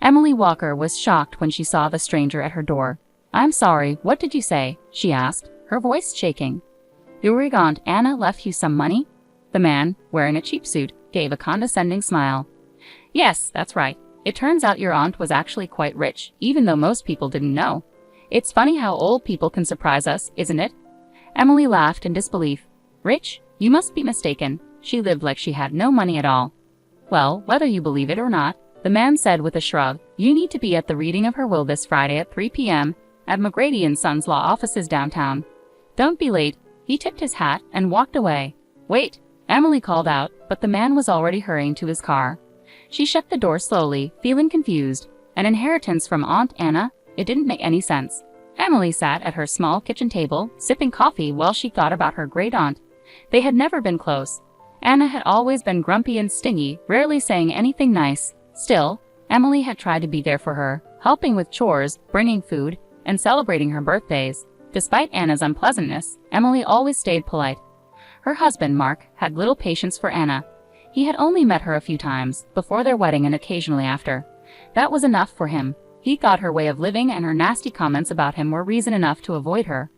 Emily Walker was shocked when she saw the stranger at her door. "I'm sorry, what did you say?" she asked, her voice shaking. "Your Aunt Anna left you some money?" The man, wearing a cheap suit, gave a condescending smile. "Yes, that's right. It turns out your aunt was actually quite rich, even though most people didn't know. It's funny how old people can surprise us, isn't it?" Emily laughed in disbelief. "Rich? You must be mistaken. She lived like she had no money at all." "Well, whether you believe it or not," the man said with a shrug, "you need to be at the reading of her will this Friday at 3 p.m. at McGrady & Sons Law Offices downtown. Don't be late." He tipped his hat and walked away. "Wait," Emily called out, but the man was already hurrying to his car. She shut the door slowly, feeling confused. An inheritance from Aunt Anna? It didn't make any sense. Emily sat at her small kitchen table, sipping coffee while she thought about her great-aunt. They had never been close. Anna had always been grumpy and stingy, rarely saying anything nice. Still, Emily had tried to be there for her, helping with chores, bringing food, and celebrating her birthdays. Despite Anna's unpleasantness, Emily always stayed polite. Her husband, Mark, had little patience for Anna. He had only met her a few times, before their wedding and occasionally after. That was enough for him. He got her way of living, and her nasty comments about him were reason enough to avoid her.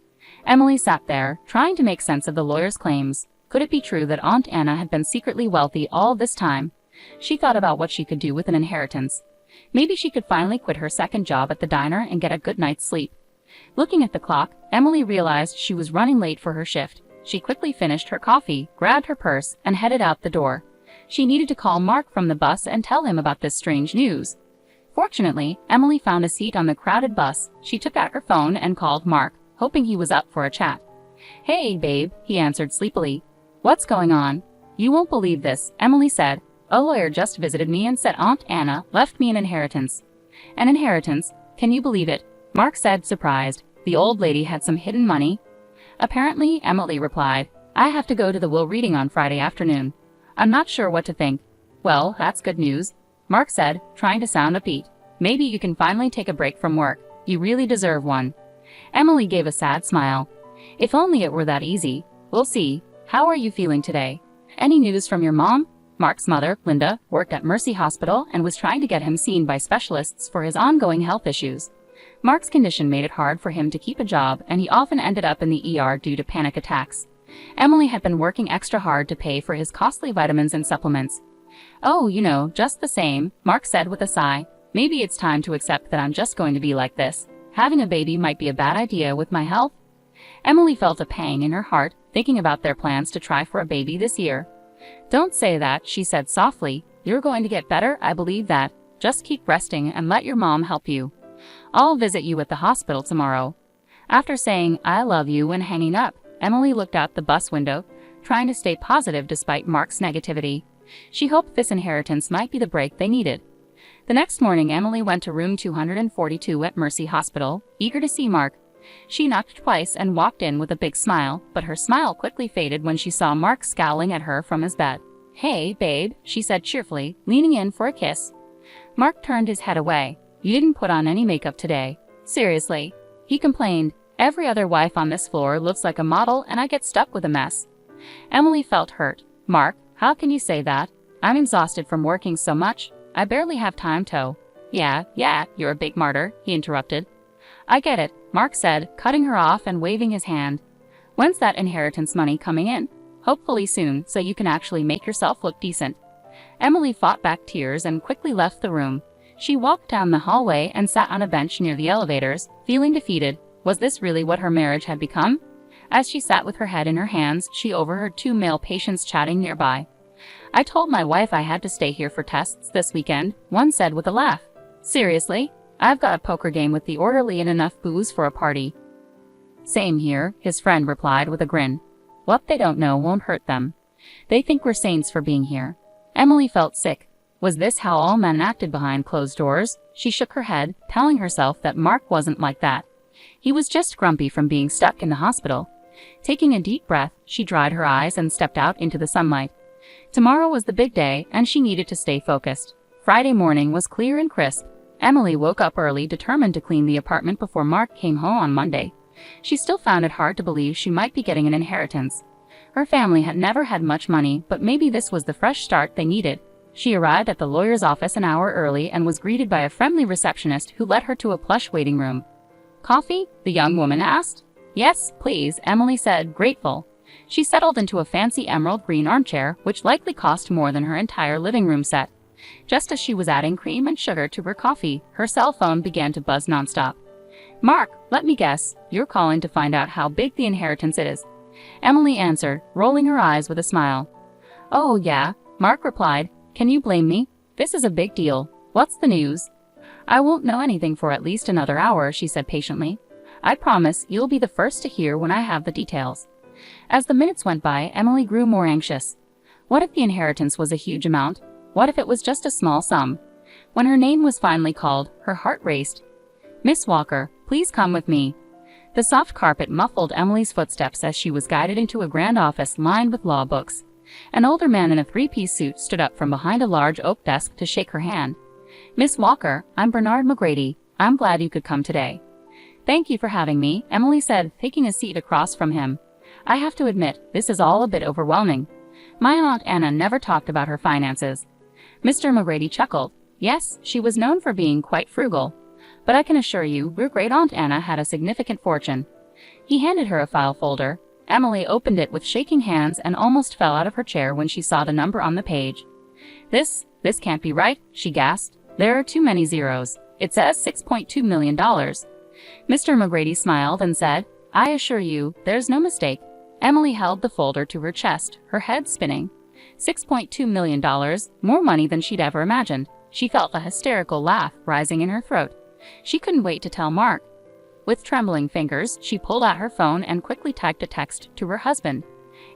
Emily sat there, trying to make sense of the lawyer's claims. Could it be true that Aunt Anna had been secretly wealthy all this time? She thought about what she could do with an inheritance. Maybe she could finally quit her second job at the diner and get a good night's sleep. Looking at the clock, Emily realized she was running late for her shift. She quickly finished her coffee, grabbed her purse, and headed out the door. She needed to call Mark from the bus and tell him about this strange news. Fortunately, Emily found a seat on the crowded bus. She took out her phone and called Mark, hoping he was up for a chat. "Hey, babe," he answered sleepily. "What's going on?" "You won't believe this," Emily said. "A lawyer just visited me and said Aunt Anna left me an inheritance." "An inheritance? Can you believe it?" Mark said, surprised. "The old lady had some hidden money?" "Apparently," Emily replied. "I have to go to the will reading on Friday afternoon. I'm not sure what to think." "Well, that's good news," Mark said, trying to sound upbeat. "Maybe you can finally take a break from work. You really deserve one." Emily gave a sad smile. "If only it were that easy. We'll see. How are you feeling today? Any news from your mom?" Mark's mother, Linda, worked at Mercy Hospital and was trying to get him seen by specialists for his ongoing health issues. Mark's condition made it hard for him to keep a job, and he often ended up in the ER due to panic attacks. Emily had been working extra hard to pay for his costly vitamins and supplements. "Oh, just the same," Mark said with a sigh. "Maybe it's time to accept that I'm just going to be like this. Having a baby might be a bad idea with my health." Emily felt a pang in her heart, thinking about their plans to try for a baby this year. "Don't say that," she said softly. "You're going to get better, I believe that. Just keep resting and let your mom help you. I'll visit you at the hospital tomorrow." After saying, "I love you," and hanging up, Emily looked out the bus window, trying to stay positive despite Mark's negativity. She hoped this inheritance might be the break they needed. The next morning, Emily went to room 242 at Mercy Hospital, eager to see Mark. She knocked twice and walked in with a big smile, but her smile quickly faded when she saw Mark scowling at her from his bed. "Hey, babe," she said cheerfully, leaning in for a kiss. Mark turned his head away. "You didn't put on any makeup today. Seriously," he complained. "Every other wife on this floor looks like a model, and I get stuck with a mess." Emily felt hurt. "Mark, how can you say that? I'm exhausted from working so much. I barely have time to." Yeah, you're a big martyr," he interrupted. "I get it," Mark said, cutting her off and waving his hand. "When's that inheritance money coming in?" "Hopefully soon, so you can actually make yourself look decent." Emily fought back tears and quickly left the room. She walked down the hallway and sat on a bench near the elevators, feeling defeated. Was this really what her marriage had become? As she sat with her head in her hands, she overheard two male patients chatting nearby. "I told my wife I had to stay here for tests this weekend," one said with a laugh. "Seriously? I've got a poker game with the orderly and enough booze for a party." "Same here," his friend replied with a grin. "What they don't know won't hurt them. They think we're saints for being here." Emily felt sick. Was this how all men acted behind closed doors? She shook her head, telling herself that Mark wasn't like that. He was just grumpy from being stuck in the hospital. Taking a deep breath, she dried her eyes and stepped out into the sunlight. Tomorrow was the big day, and she needed to stay focused. Friday morning was clear and crisp. Emily woke up early, determined to clean the apartment before Mark came home on Monday. She still found it hard to believe she might be getting an inheritance. Her family had never had much money, but maybe this was the fresh start they needed. She arrived at the lawyer's office an hour early and was greeted by a friendly receptionist who led her to a plush waiting room. "Coffee?" the young woman asked. "Yes, please," Emily said, grateful. She settled into a fancy emerald green armchair, which likely cost more than her entire living room set. Just as she was adding cream and sugar to her coffee, her cell phone began to buzz nonstop. "Mark, let me guess, you're calling to find out how big the inheritance is," Emily answered, rolling her eyes with a smile. "Oh, yeah," Mark replied. "Can you blame me? This is a big deal. What's the news?" "I won't know anything for at least another hour," she said patiently. "I promise you'll be the first to hear when I have the details." As the minutes went by, Emily grew more anxious. What if the inheritance was a huge amount? What if it was just a small sum? When her name was finally called, her heart raced. "Miss Walker, please come with me." The soft carpet muffled Emily's footsteps as she was guided into a grand office lined with law books. An older man in a three-piece suit stood up from behind a large oak desk to shake her hand. "Miss Walker, I'm Bernard McGrady. I'm glad you could come today." "Thank you for having me," Emily said, taking a seat across from him. "I have to admit, this is all a bit overwhelming. My Aunt Anna never talked about her finances." Mr. McGrady chuckled. Yes, she was known for being quite frugal. "But I can assure you, your great Aunt Anna had a significant fortune." He handed her a file folder. Emily opened it with shaking hands and almost fell out of her chair when she saw the number on the page. This can't be right," she gasped. "There are too many zeros. It says $6.2 million. Mr. McGrady smiled and said, "I assure you, there's no mistake." Emily held the folder to her chest, her head spinning. $6.2 million, more money than she'd ever imagined. She felt a hysterical laugh rising in her throat. She couldn't wait to tell Mark. With trembling fingers, she pulled out her phone and quickly typed a text to her husband.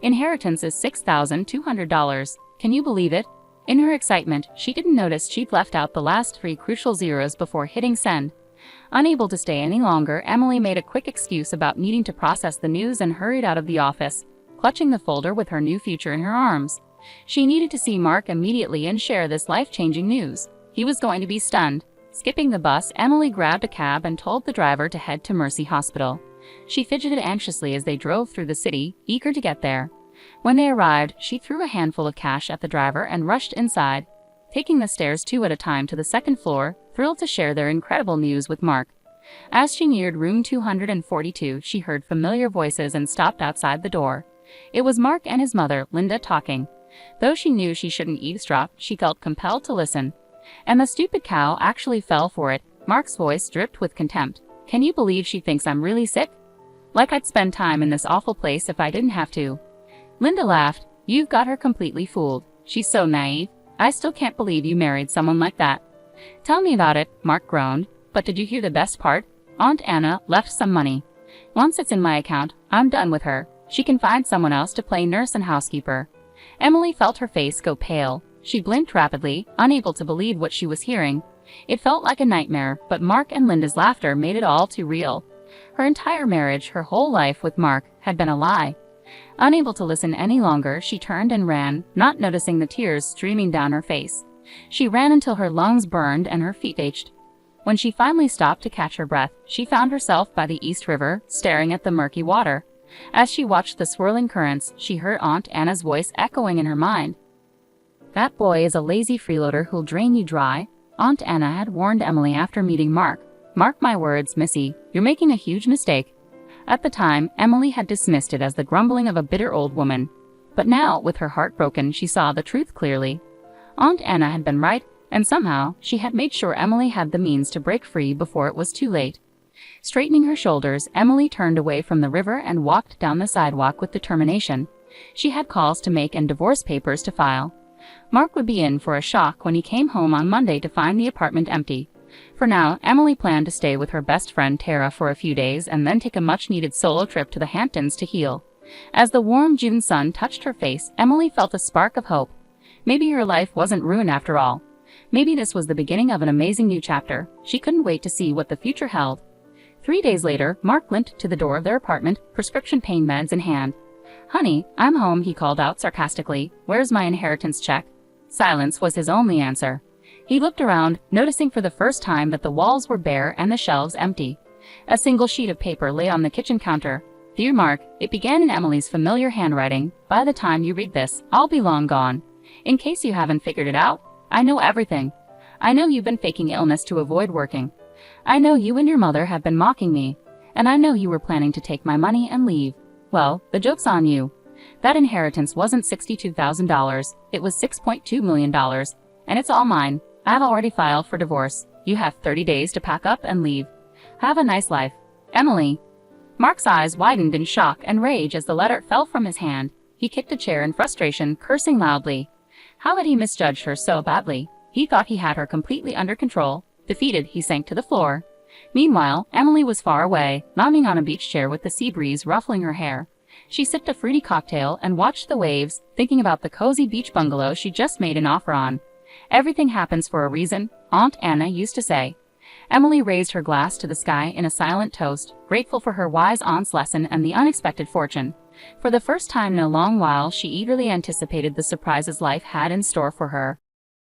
"Inheritance is $6,200. Can you believe it?" In her excitement, she didn't notice she'd left out the last 3 crucial zeros before hitting send. Unable to stay any longer, Emily made a quick excuse about needing to process the news and hurried out of the office, clutching the folder with her new future in her arms. She needed to see Mark immediately and share this life-changing news. He was going to be stunned. Skipping the bus, Emily grabbed a cab and told the driver to head to Mercy Hospital. She fidgeted anxiously as they drove through the city, eager to get there. When they arrived, she threw a handful of cash at the driver and rushed inside, taking the stairs 2 at a time to the second floor, thrilled to share their incredible news with Mark. As she neared room 242, she heard familiar voices and stopped outside the door. It was Mark and his mother, Linda, talking. Though she knew she shouldn't eavesdrop, she felt compelled to listen. "And the stupid cow actually fell for it," Mark's voice dripped with contempt. "Can you believe she thinks I'm really sick? Like I'd spend time in this awful place if I didn't have to." Linda laughed. "You've got her completely fooled. She's so naive. I still can't believe you married someone like that." "Tell me about it," Mark groaned. "But did you hear the best part? Aunt Anna left some money. Once it's in my account, I'm done with her. She can find someone else to play nurse and housekeeper." Emily felt her face go pale. She blinked rapidly, unable to believe what she was hearing. It felt like a nightmare, but Mark and Linda's laughter made it all too real. Her entire marriage, her whole life with Mark, had been a lie. Unable to listen any longer, she turned and ran, not noticing the tears streaming down her face. She ran until her lungs burned and her feet ached. When she finally stopped to catch her breath, she found herself by the East River, staring at the murky water. As she watched the swirling currents, she heard Aunt Anna's voice echoing in her mind. "That boy is a lazy freeloader who'll drain you dry," Aunt Anna had warned Emily after meeting Mark. "Mark my words, Missy, you're making a huge mistake." At the time, Emily had dismissed it as the grumbling of a bitter old woman. But now, with her heart broken, she saw the truth clearly. Aunt Anna had been right, and somehow, she had made sure Emily had the means to break free before it was too late. Straightening her shoulders, Emily turned away from the river and walked down the sidewalk with determination. She had calls to make and divorce papers to file. Mark would be in for a shock when he came home on Monday to find the apartment empty. For now, Emily planned to stay with her best friend Tara for a few days and then take a much-needed solo trip to the Hamptons to heal. As the warm June sun touched her face, Emily felt a spark of hope. Maybe her life wasn't ruined after all. Maybe this was the beginning of an amazing new chapter. She couldn't wait to see what the future held. 3 days later, Mark limped to the door of their apartment, prescription pain meds in hand. "Honey, I'm home," he called out sarcastically. "Where's my inheritance check?" Silence was his only answer. He looked around, noticing for the first time that the walls were bare and the shelves empty. A single sheet of paper lay on the kitchen counter. "Dear Mark," it began in Emily's familiar handwriting, "by the time you read this, I'll be long gone. In case you haven't figured it out, I know everything. I know you've been faking illness to avoid working. I know you and your mother have been mocking me. And I know you were planning to take my money and leave. Well, the joke's on you. That inheritance wasn't $62,000, it was $6.2 million. And it's all mine. I've already filed for divorce. You have 30 days to pack up and leave. Have a nice life. Emily. Mark's eyes widened in shock and rage as the letter fell from his hand. He kicked a chair in frustration, cursing loudly. How had he misjudged her so badly? He thought he had her completely under control. Defeated, he sank to the floor. Meanwhile, Emily was far away, lounging on a beach chair with the sea breeze ruffling her hair. She sipped a fruity cocktail and watched the waves, thinking about the cozy beach bungalow she just made an offer on. Everything happens for a reason, Aunt Anna used to say. Emily raised her glass to the sky in a silent toast, grateful for her wise aunt's lesson and the unexpected fortune. For the first time in a long while, she eagerly anticipated the surprises life had in store for her.